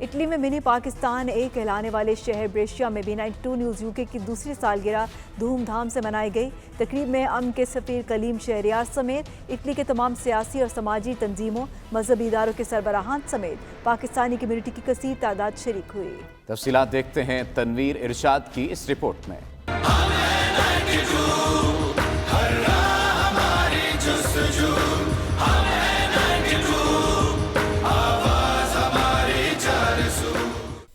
Italy میں منی پاکستان ایک کہلانے والے شہر بریشیا میں بھی 92 نیوز یوکے کی دوسری سالگرہ دھوم دھام سے منائی گئی۔ تقریب میں امن کے سفیر کلیم شہریار سمیت اٹلی کے تمام سیاسی اور سماجی تنظیموں، مذہبی اداروں کے سربراہان سمیت پاکستانی کمیونٹی کی کثیر تعداد شریک ہوئی۔ تفصیلات دیکھتے ہیں تنویر ارشاد کی اس رپورٹ میں۔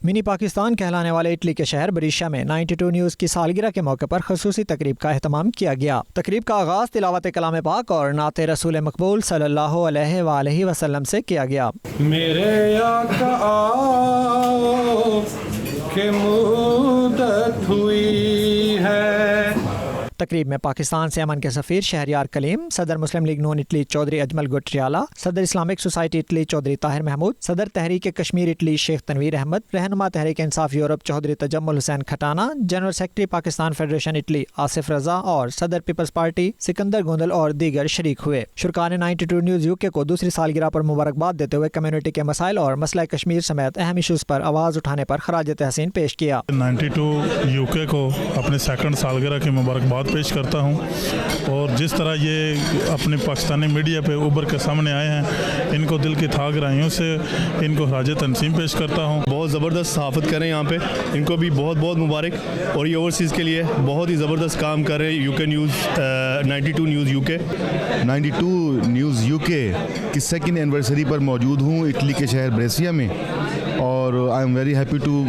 منی پاکستان کہلانے والے اٹلی کے شہر بریشیا میں 92 نیوز کی سالگرہ کے موقع پر خصوصی تقریب کا اہتمام کیا گیا۔ تقریب کا آغاز تلاوت کلام پاک اور نعت رسول مقبول صلی اللہ علیہ وآلہ وسلم سے کیا گیا۔ میرے آقا آؤ کہ مدت ہوئی ہے۔ تقریب میں پاکستان سے امن کے سفیر شہریار کلیم، صدر مسلم لیگ نون اٹلی چودھری اجمل گٹریالہ، صدر Islamic Society Italy Chaudhry Tahir Mahmood, صدر تحریک کشمیر اٹلی شیخ تنویر احمد، رہنما Tehreek Insaf Europe Chaudhry Tajammal Hussain Khatana, general secretary Pakistan federation Italy Asif Raza اور صدر پیپلز پارٹی سکندر گوندل اور دیگر شریک ہوئے۔ شرکاء نے 92 نیوز یوکے کو دوسری سالگرہ پر مبارکباد دیتے ہوئے کمیونٹی کے مسائل اور مسئلہ کشمیر سمیت اہم ایشوز پر آواز اٹھانے پر خراج تحسین پیش کیا۔ 92 یوکے کو اپنے سیکنڈ سالگرہ کی مبارکباد پیش کرتا ہوں، اور جس طرح یہ اپنے پاکستانی میڈیا پہ ابھر کے سامنے آئے ہیں، ان کو دل کی تھا گہرائیوں سے ان کو خراج تحسین پیش کرتا ہوں۔ بہت زبردست صحافت کر رہے ہیں یہاں پہ، ان کو بھی بہت بہت مبارک، اور یہ اوورسیز کے لیے بہت ہی زبردست کام کر رہے ہیں UK News 92 News UK. 92 News UK کی سیکنڈ اینیورسری پر موجود ہوں اٹلی کے شہر بریسیا میں، اور I am very happy to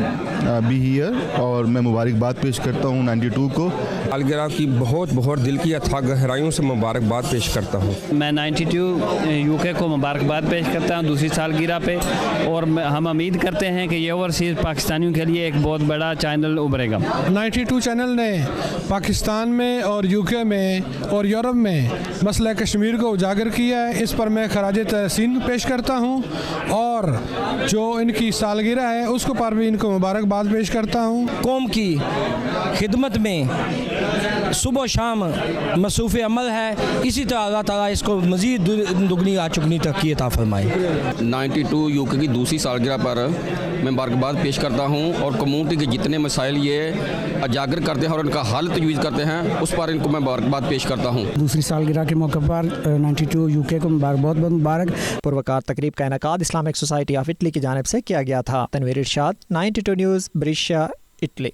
be here, اور میں مبارکباد پیش کرتا ہوں 92 کو۔ سالگرہ کی بہت دل کی اتھا گہرائیوں سے مبارکباد پیش کرتا ہوں۔ میں 92 یوکے کو مبارکباد پیش کرتا ہوں دوسری سالگرہ پہ، اور ہم امید کرتے ہیں کہ یہ اوورسیز پاکستانیوں کے لیے ایک بہت بڑا چینل ابھرے گا۔ 92 چینل نے پاکستان میں اور یوکے میں اور یورپ میں مسئلہ کشمیر کو اجاگر کیا ہے، اس پر میں خراج تحسین پیش کرتا ہوں، اور جو ان کی سالگرہ ہے اس کو پر بھی ان کو مبارکباد پیش کرتا ہوں۔ قوم کی خدمت میں صبح و شام مصروف عمل ہے، اسی طرح اللہ تعالیٰ اس کو مزید دگنی چگنی ترقی عطا فرمائے۔ 92 یوکے کی دوسری سالگرہ پر میں مبارکباد پیش کرتا ہوں، اور کمیونٹی کے جتنے مسائل یہ اجاگر کرتے ہیں اور ان کا حل تجویز کرتے ہیں، اس پر ان کو میں مبارکباد پیش کرتا ہوں۔ دوسری سالگرہ کے موقع پر 92 یوکے کو بہت مبارک۔ پروقار تقریب کا انعقاد اسلامک سوسائٹی آف اٹلی کی جانب سے کیا گیا تھا۔ تنویر ارشاد، 92 نیوز، بریشیا، اٹلی۔